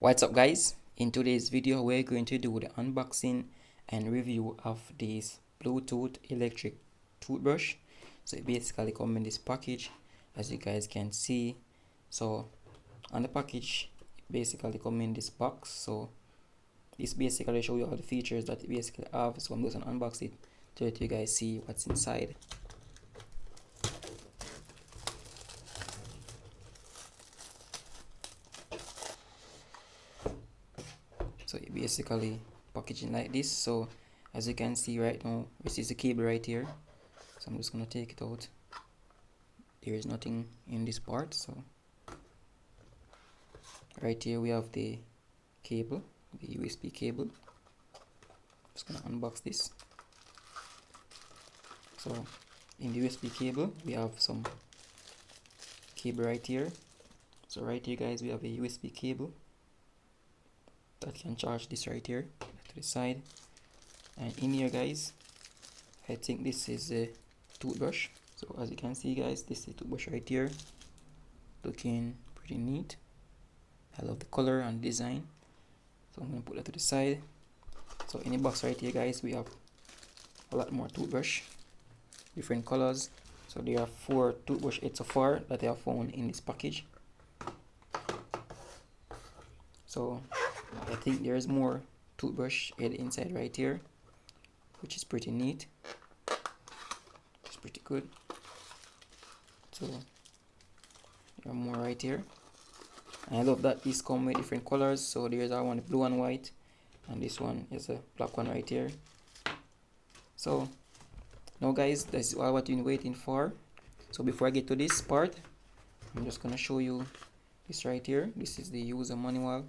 What's up guys? In today's video we're going to do the unboxing and review of this Bluetooth electric toothbrush. So it basically comes in this package, as you guys can see. So on the package it basically comes in this box. So this basically show you all the features that it basically have. So I'm just gonna unbox it to let you guys see what's inside. So it basically packaging like this. So as you can see right now, this is the cable right here. So I'm just gonna take it out. There is nothing in this part. So right here we have the cable, the USB cable. Just gonna unbox this. So in the USB cable we have some cable right here. So right here guys, we have a USB cable that can charge this right here to the side. And in here guys, I think this is a toothbrush. So as you can see guys, this is a toothbrush right here, looking pretty neat. I love the color and design. So I'm gonna put that to the side. So in the box right here guys, we have a lot more toothbrush, different colors. So there are 4 toothbrush heads so far that I have found in this package. So I think there's more toothbrush head inside right here, which is pretty neat. It's pretty good. So there are more right here. And I love that these come with different colors. So there's our one blue and white, and this one is a black one right here. So now guys, that's all what you've been waiting for. So before I get to this part, I'm just gonna show you this right here. This is the user manual,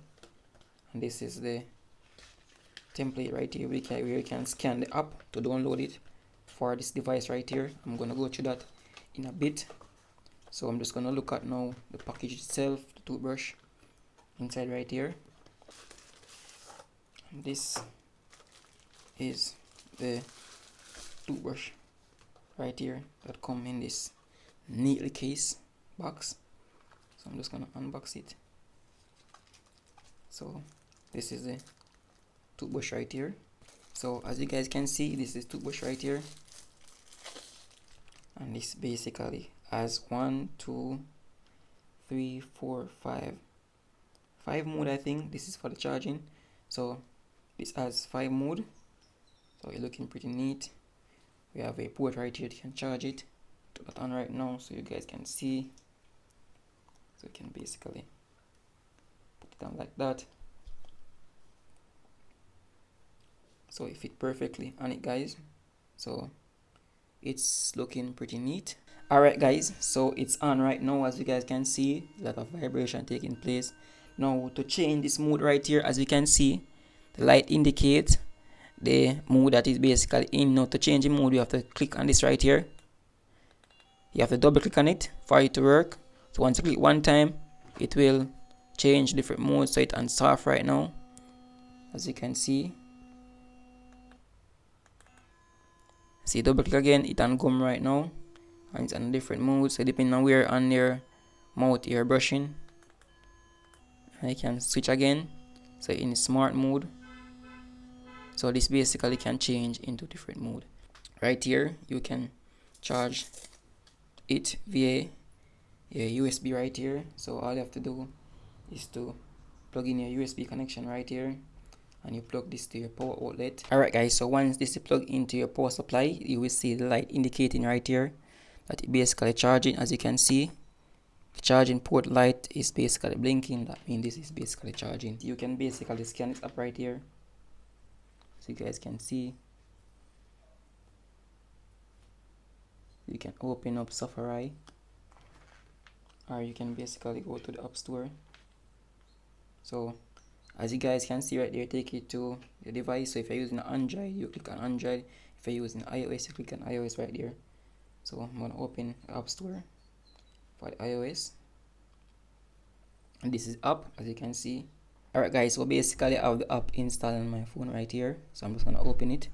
and this is the template right here where you can scan the app to download it for this device right here. I'm gonna go through that in a bit. So I'm just gonna look at now the package itself, the toothbrush inside right here. And this is the toothbrush right here that come in this neatly case box. So I'm just gonna unbox it. So this is the toothbrush right here. So as you guys can see, this is toothbrush right here, and this basically has 1, 2, 3, 4, 5 mode. I think this is for the charging. So this has 5 mode. So it's looking pretty neat. We have a port right here that you can charge it. Put that on right now so you guys can see. So you can basically put it on like that. So it fit perfectly on it guys. So it's looking pretty neat. Alright guys, so it's on right now. As you guys can see, a lot of vibration taking place. Now to change this mode right here, as you can see, the light indicates the mode that is basically in. Now to change the mode, you have to click on this right here. You have to double click on it for it to work. So once you click one time, it will change different modes. So it's on soft right now, as you can see. See, double click again, it on gum right now, and it's on different modes. So depending on where on your mouth you're brushing, and you can switch again. So in smart mode. So this basically can change into different mode. Right here you can charge it via a USB right here. So all you have to do is to plug in your USB connection right here, and you plug this to your power outlet. Alright guys, so once this is plugged into your power supply, you will see the light indicating right here that it basically charging. As you can see, the charging port light is basically blinking. That means this is basically charging. You can basically scan this up right here, so you guys can see. You can open up Safari, or you can basically go to the App Store. So as you guys can see right there, take it to the device. So if you're using Android, you click on Android. If you're using iOS, you click on iOS right there. So I'm gonna open the App Store for the iOS, and this is app, as you can see. Alright guys, so basically I have the app installed on my phone right here. So I'm just gonna open it.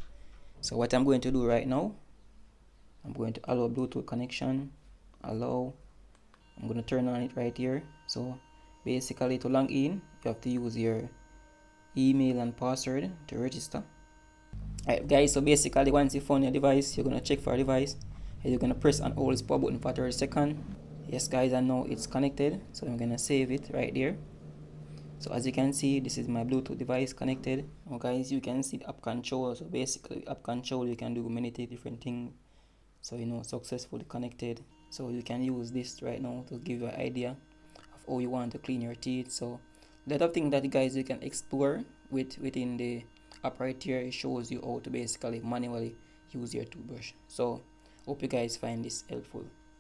So what I'm going to do right now, I'm going to allow Bluetooth connection, allow. I'm gonna turn on it right here. So basically to log in, you have to use your email and password to register. Alright guys, so basically once you found your device, you're gonna check for a device and you're gonna press and hold this power button for 30 seconds. Yes guys, I know it's connected, so I'm gonna save it right there. So as you can see, this is my Bluetooth device connected. Now guys, you can see the app control. So basically app control, you can do many different things. So successfully connected. So you can use this right now to give you an idea of how you want to clean your teeth. So a lot of things that guys you can explore within the app right here. It shows you how to basically manually use your toothbrush. So hope you guys find this helpful.